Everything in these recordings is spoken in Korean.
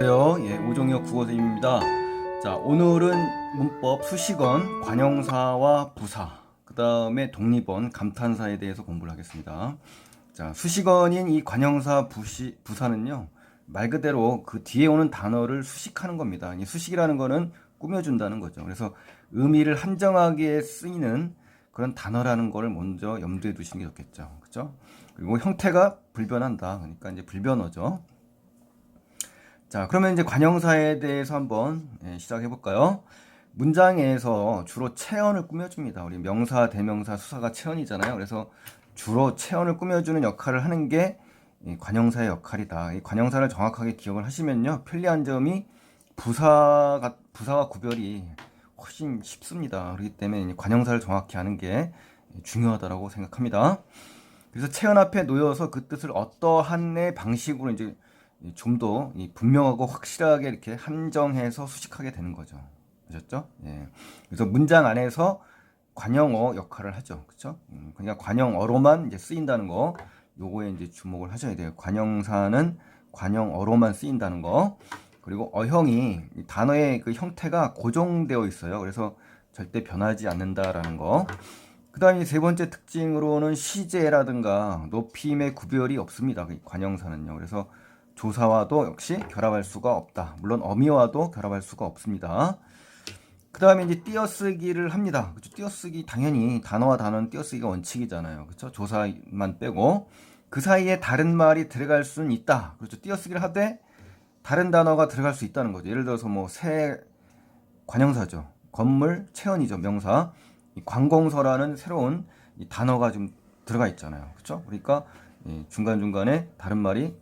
안녕하세요. 오종혁 국어선생님입니다. 자, 오늘은 문법 수식어, 관형사와 부사, 그 다음에 독립어, 감탄사에 대해서 공부를 하겠습니다. 자, 수식어인 이 관형사, 부사는요, 말 그대로 그 뒤에 오는 단어를 수식하는 겁니다. 이 수식이라는 거는 꾸며준다는 거죠. 그래서 의미를 한정하게 쓰이는 그런 단어라는 거를 먼저 염두에 두시는 게 좋겠죠. 그렇죠? 그리고 형태가 불변한다. 그러니까 이제 불변어죠. 자, 그러면 이제 관형사에 대해서 한번 시작해 볼까요? 문장에서 주로 체언을 꾸며줍니다. 우리 명사, 대명사, 수사가 체언이잖아요. 그래서 주로 체언을 꾸며주는 역할을 하는 게 이 관형사의 역할이다. 이 관형사를 정확하게 기억을 하시면요, 편리한 점이 부사와 구별이 훨씬 쉽습니다. 그렇기 때문에 이 관형사를 정확히 아는 게 중요하다고 생각합니다. 그래서 체언 앞에 놓여서 그 뜻을 어떠한 방식으로 이제 좀 더 분명하고 확실하게 이렇게 한정해서 수식하게 되는 거죠. 아셨죠? 예. 그래서 문장 안에서 관형어 역할을 하죠. 그렇죠? 그러니까 관형어로만 이제 쓰인다는 거, 요거에 이제 주목을 하셔야 돼요. 관형사는 관형어로만 쓰인다는 거. 그리고 어형이 단어의 그 형태가 고정되어 있어요. 그래서 절대 변하지 않는다라는 거. 그 다음에 세 번째 특징으로는 시제라든가 높임의 구별이 없습니다. 관형사는요. 그래서 조사와도 역시 결합할 수가 없다. 물론 어미와도 결합할 수가 없습니다. 그 다음에 이제 띄어쓰기를 합니다. 그렇죠? 띄어쓰기 당연히 단어와 단어는 띄어쓰기가 원칙이잖아요. 그렇죠? 조사만 빼고 그 사이에 다른 말이 들어갈 수는 있다. 그렇죠? 띄어쓰기를 하되 다른 단어가 들어갈 수 있다는 거죠. 예를 들어서 뭐 새 관형사죠. 건물 체언이죠. 명사. 이 관공서라는 새로운 이 단어가 좀 들어가 있잖아요. 그렇죠? 그러니까 중간중간에 다른 말이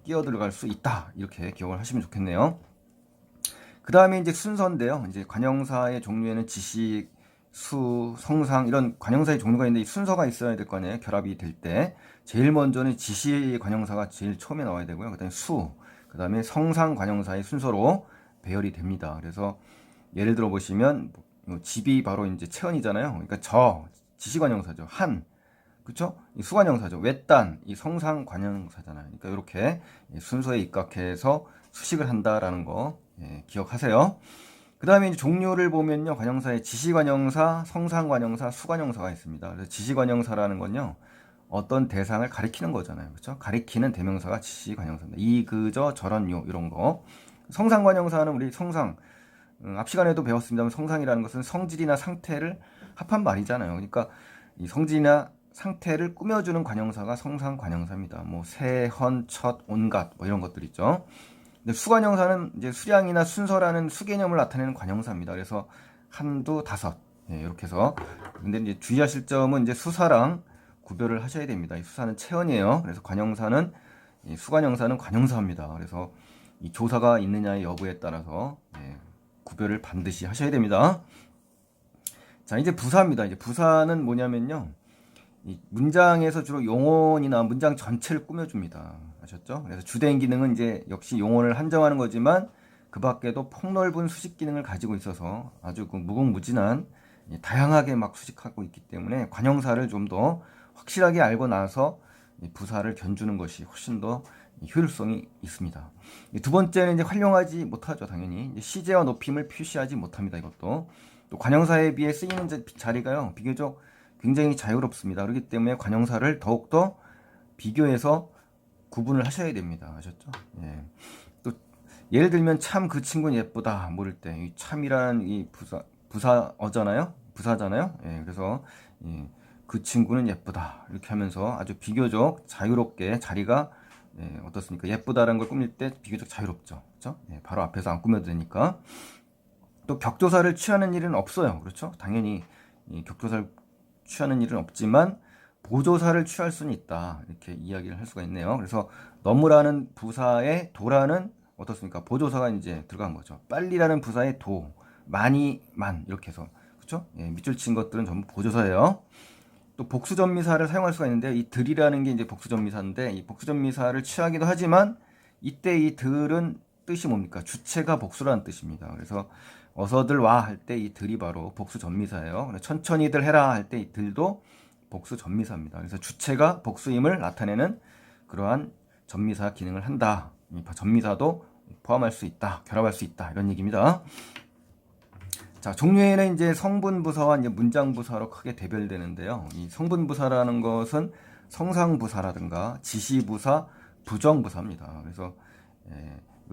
끼어 들어갈 수 있다. 이렇게 기억을 하시면 좋겠네요. 그 다음에 이제 순서인데요. 이제 관형사의 종류에는 지식, 수, 성상 이런 관형사의 종류가 있는데 이 순서가 있어야 될 거 아니에요. 결합이 될 때. 제일 먼저는 지시 관형사가 제일 처음에 나와야 되고요. 그 다음에 수, 그 다음에 성상 관형사의 순서로 배열이 됩니다. 그래서 예를 들어 보시면 집이 바로 이제 체언이잖아요. 그러니까 지시관형사죠. 한, 그렇죠? 이 수관형사죠. 외딴, 이 성상관형사잖아요. 그러니까 이렇게 순서에 입각해서 수식을 한다라는 거 기억하세요. 그 다음에 이제 종류를 보면요, 관형사에 지시관형사, 성상관형사, 수관형사가 있습니다. 그래서 지시관형사라는 건요, 어떤 대상을 가리키는 거잖아요. 그렇죠? 가리키는 대명사가 지시관형사입니다. 이, 그저, 저런, 요 이런 거. 성상관형사는 우리 성상 앞 시간에도 배웠습니다만 성상이라는 것은 성질이나 상태를 합한 말이잖아요. 그러니까 이 성질이나 상태를 꾸며주는 관형사가 성상 관형사입니다. 뭐 새, 헌, 첫, 온갖 뭐 이런 것들 있죠. 근데 수관형사는 이제 수량이나 순서라는 수개념을 나타내는 관형사입니다. 그래서 한두, 다섯 이렇게 해서 근데 이제 주의하실 점은 이제 수사랑 구별을 하셔야 됩니다. 이 수사는 체언이에요. 그래서 관형사는 이 수관형사는 관형사입니다. 그래서 이 조사가 있느냐의 여부에 따라서 구별을 반드시 하셔야 됩니다. 자, 이제 부사입니다. 이제 부사는 뭐냐면요. 이 문장에서 주로 용언이나 문장 전체를 꾸며줍니다. 아셨죠? 그래서 주된 기능은 이제 역시 용언을 한정하는 거지만 그 밖에도 폭넓은 수식 기능을 가지고 있어서 아주 그 무궁무진한 다양하게 막 수식하고 있기 때문에 관형사를 좀 더 확실하게 알고 나서 부사를 견주는 것이 훨씬 더 효율성이 있습니다. 두 번째는 이제 활용하지 못하죠, 당연히. 시제와 높임을 표시하지 못합니다, 이것도. 또 관형사에 비해 쓰이는 자리가요, 비교적 굉장히 자유롭습니다. 그렇기 때문에 관형사를 더욱더 비교해서 구분을 하셔야 됩니다. 아셨죠? 예. 또 예를 들면 참 그 친구는 예쁘다 모를 때 이 참이라는 이 부사잖아요. 예. 그래서 그 친구는 예쁘다 이렇게 하면서 아주 비교적 자유롭게 자리가 어떻습니까? 예쁘다라는 걸 꾸밀 때 비교적 자유롭죠. 그렇죠? 바로 앞에서 안 꾸며도 되니까. 또 격조사를 취하는 일은 없어요. 그렇죠? 당연히 격조사를 취하는 일은 없지만 보조사를 취할 수는 있다. 이렇게 이야기를 할 수가 있네요. 그래서 너무라는 부사에 도라는 어떻습니까? 보조사가 이제 들어간 거죠. 빨리라는 부사에 도, 많이만 이렇게 해서 그렇죠? 밑줄 친 것들은 전부 보조사예요. 또 복수전미사를 사용할 수가 있는데 이 들이라는 게 이제 복수전미사인데 이 복수전미사를 취하기도 하지만 이때 이 들은 뜻이 뭡니까? 주체가 복수라는 뜻입니다. 그래서 어서들 와 할 때 이 들이 바로 복수전미사예요. 천천히들 해라 할 때 이 들도 복수전미사입니다. 그래서 주체가 복수임을 나타내는 그러한 전미사 기능을 한다. 전미사도 포함할 수 있다, 결합할 수 있다 이런 얘기입니다. 자, 종류에는 이제 성분부사와 이제 문장부사로 크게 대별되는데요. 이 성분부사라는 것은 성상부사라든가 지시부사, 부정부사입니다. 그래서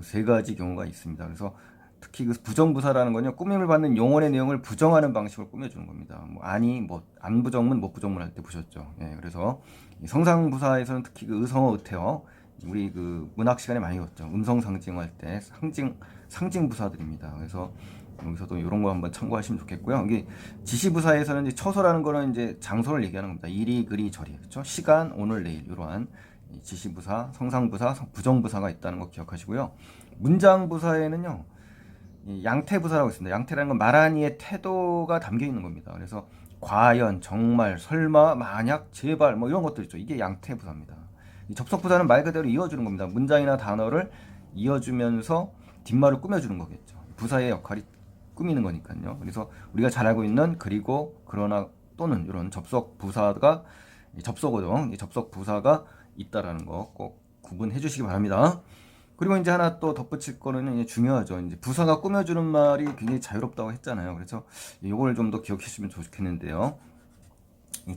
세 가지 경우가 있습니다. 그래서 특히 그 부정부사라는 건요, 꾸밈을 받는 용언의 내용을 부정하는 방식으로 꾸며주는 겁니다. 뭐 아니, 뭐 안부정문, 못부정문 할 때 보셨죠. 그래서 이 성상부사에서는 특히 그 의성어, 의태어, 우리 그 문학 시간에 많이 봤죠. 음성 상징할 때 상징 부사들입니다. 그래서 여기서도 이런 거 한번 참고하시면 좋겠고요. 이게 지시부사에서는 이제 처소라는 거는 이제 장소를 얘기하는 겁니다. 이리, 그리, 저리, 그렇죠? 시간, 오늘, 내일 이러한 지시부사, 성상부사, 부정부사가 있다는 거 기억하시고요. 문장부사에는요, 이 양태부사라고 있습니다. 양태라는 건 말하니의 태도가 담겨 있는 겁니다. 그래서 과연, 정말, 설마, 만약, 제발 뭐 이런 것들 있죠. 이게 양태부사입니다. 이 접속부사는 말 그대로 이어주는 겁니다. 문장이나 단어를 이어주면서 뒷말을 꾸며주는 거겠죠. 부사의 역할이 꾸미는 거니까요. 그래서 우리가 잘 알고 있는 그리고, 그러나, 또는 이런 접속부사가 접속어죠. 이 접속부사가 있다라는 거 꼭 구분해 주시기 바랍니다. 그리고 이제 하나 또 덧붙일 거는 이제 중요하죠. 이제 부사가 꾸며주는 말이 굉장히 자유롭다고 했잖아요. 그래서 이걸 좀 더 기억해 주시면 좋겠는데요.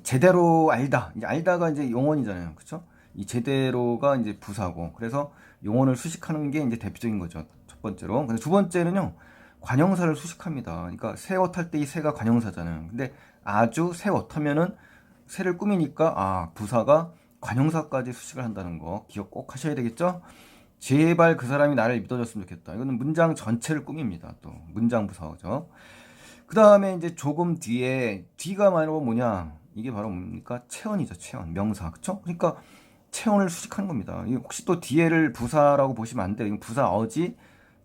제대로 알다. 이제 알다가 이제 용언이잖아요. 그렇죠? 이 제대로가 이제 부사고, 그래서 용언을 수식하는 게 이제 대표적인 거죠. 첫 번째로. 근데 두 번째는요, 관형사를 수식합니다. 그러니까 새 옷 할 때 이 새가 관형사잖아요. 근데 아주 새 옷 하면은 새를 꾸미니까 부사가 관형사까지 수식을 한다는 거 기억 꼭 하셔야 되겠죠? 제발 그 사람이 나를 믿어줬으면 좋겠다. 이거는 문장 전체를 꾸밉니다. 또 문장 부사죠. 그 다음에 이제 조금 뒤에 뒤가 바로 뭐냐? 이게 바로 뭡니까? 체언이죠. 체언, 명사, 그렇죠? 그러니까 체언을 수식하는 겁니다. 혹시 또 뒤에를 부사라고 보시면 안 돼요. 이건 부사어지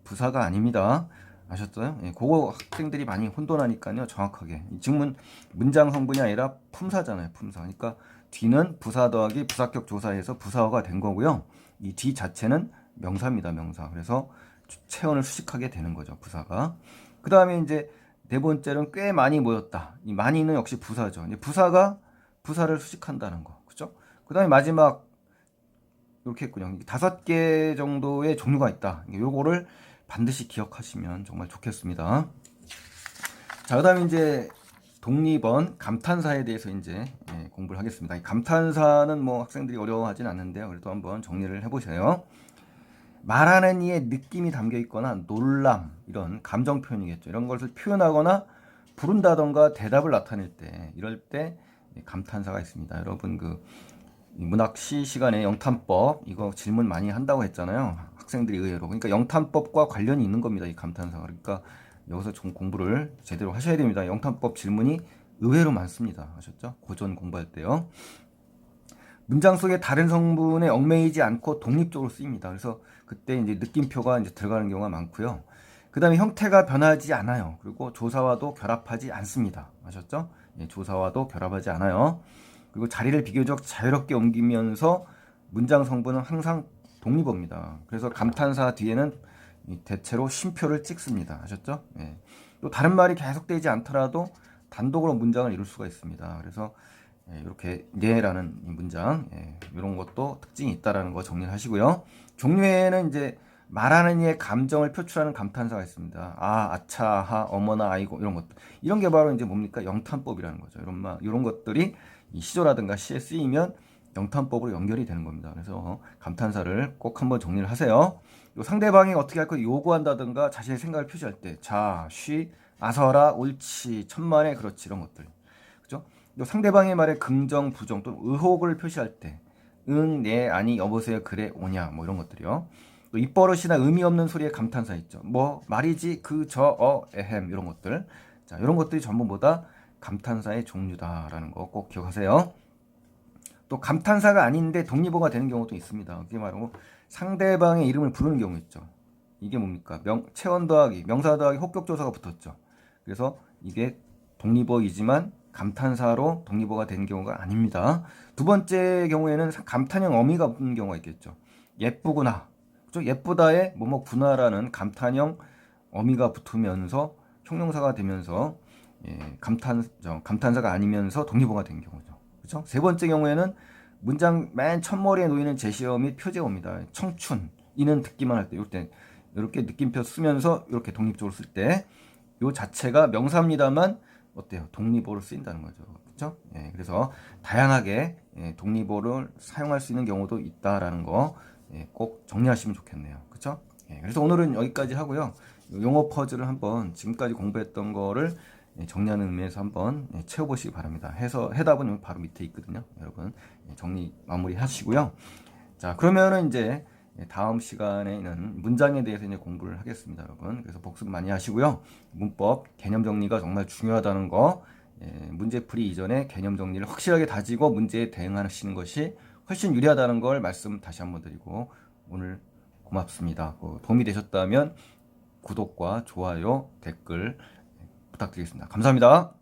부사가 아닙니다. 아셨어요? 그거 학생들이 많이 혼돈하니까요. 정확하게. 지금은 문장 성분이 아니라 품사잖아요. 품사. 그러니까 뒤는 부사 더하기 부사격 조사해서 부사어가 된 거고요. 이 뒤 자체는 명사입니다. 명사. 그래서 체언을 수식하게 되는 거죠. 부사가. 그 다음에 이제 네 번째는 꽤 많이 모였다. 이 많이는 역시 부사죠. 부사가 부사를 수식한다는 거. 그죠? 그 다음에 마지막 이렇게 했군요. 5개 정도의 종류가 있다. 요거를 반드시 기억하시면 정말 좋겠습니다. 자, 그 다음에 이제 독립언 감탄사에 대해서 이제 공부를 하겠습니다. 이 감탄사는 뭐 학생들이 어려워하진 않는데요. 그래도 한번 정리를 해보세요. 말하는 이의 느낌이 담겨 있거나 놀람, 이런 감정 표현이겠죠. 이런 것을 표현하거나 부른다던가 대답을 나타낼 때, 이럴 때 감탄사가 있습니다. 여러분 그 문학시 시간에 영탄법 이거 질문 많이 한다고 했잖아요. 학생들이 의외로. 그러니까 영탄법과 관련이 있는 겁니다. 이 감탄사가. 그러니까 여기서 좀 공부를 제대로 하셔야 됩니다. 영탄법 질문이 의외로 많습니다. 아셨죠? 고전 공부할 때요. 문장 속에 다른 성분에 얽매이지 않고 독립적으로 쓰입니다. 그래서 그때 이제 느낌표가 이제 들어가는 경우가 많고요. 그 다음에 형태가 변하지 않아요. 그리고 조사와도 결합하지 않습니다. 아셨죠? 조사와도 결합하지 않아요. 그리고 자리를 비교적 자유롭게 옮기면서 문장 성분은 항상 독립어입니다. 그래서 감탄사 뒤에는 대체로 쉼표를 찍습니다. 아셨죠? 또 다른 말이 계속되지 않더라도 단독으로 문장을 이룰 수가 있습니다. 그래서 이렇게 네라는 문장 이런 것도 특징이 있다라는 거 정리를 하시고요. 종류에는 이제 말하는 이의 감정을 표출하는 감탄사가 있습니다. 아차, 하, 어머나, 아이고 이런 것들. 이런 게 바로 이제 뭡니까? 영탄법이라는 거죠. 이런 것들이 이 시조라든가 시에 쓰이면 영탄법으로 연결이 되는 겁니다. 그래서 감탄사를 꼭 한번 정리를 하세요. 상대방이 어떻게 할 거 요구한다든가 자신의 생각을 표시할 때 자, 쉬, 아서라, 옳지, 천만에, 그렇지 이런 것들. 그죠? 상대방의 말에 긍정, 부정 또는 의혹을 표시할 때 응, 네, 아니, 여보세요, 그래, 오냐 뭐 이런 것들이요. 또 입버릇이나 의미 없는 소리에 감탄사 있죠. 뭐 말이지, 그, 저, 에헴 이런 것들. 자, 이런 것들이 전부 뭐다? 감탄사의 종류다라는 거 꼭 기억하세요. 또 감탄사가 아닌데 독립어가 되는 경우도 있습니다. 그게 바로 상대방의 이름을 부르는 경우 있죠. 이게 뭡니까? 체언 더하기, 명사 더하기 혹격조사가 붙었죠. 그래서 이게 독립어이지만 감탄사로 독립어가 되는 경우가 아닙니다. 두 번째 경우에는 감탄형 어미가 붙는 경우가 있겠죠. 예쁘구나. 그렇죠? 예쁘다에 뭐뭐구나라는 감탄형 어미가 붙으면서 형용사가 되면서 감탄사가 아니면서 독립어가 된 경우죠. 그렇죠? 세 번째 경우에는 문장 맨 첫머리에 놓이는 제시어 및 표제어입니다. 청춘, 이는 듣기만 할 때, 이럴 때 이렇게 느낌표 쓰면서 이렇게 독립적으로 쓸 때 요 자체가 명사입니다만 어때요? 독립어로 쓰인다는 거죠. 그렇죠? 예, 그래서 다양하게 독립어를 사용할 수 있는 경우도 있다라는 거 꼭 정리하시면 좋겠네요. 그렇죠? 예, 그래서 오늘은 여기까지 하고요. 용어 퍼즐을 한번 지금까지 공부했던 거를 정리하는 의미에서 한번 채워보시기 바랍니다. 해서 해답은 바로 밑에 있거든요. 여러분 정리 마무리 하시고요. 자, 그러면은 이제 다음 시간에는 문장에 대해서 이제 공부를 하겠습니다, 여러분. 그래서 복습 많이 하시고요. 문법 개념 정리가 정말 중요하다는 거, 문제풀이 이전에 개념 정리를 확실하게 다지고 문제에 대응하시는 것이 훨씬 유리하다는 걸 말씀 다시 한번 드리고 오늘 고맙습니다. 도움이 되셨다면 구독과 좋아요, 댓글 부탁드리겠습니다. 감사합니다.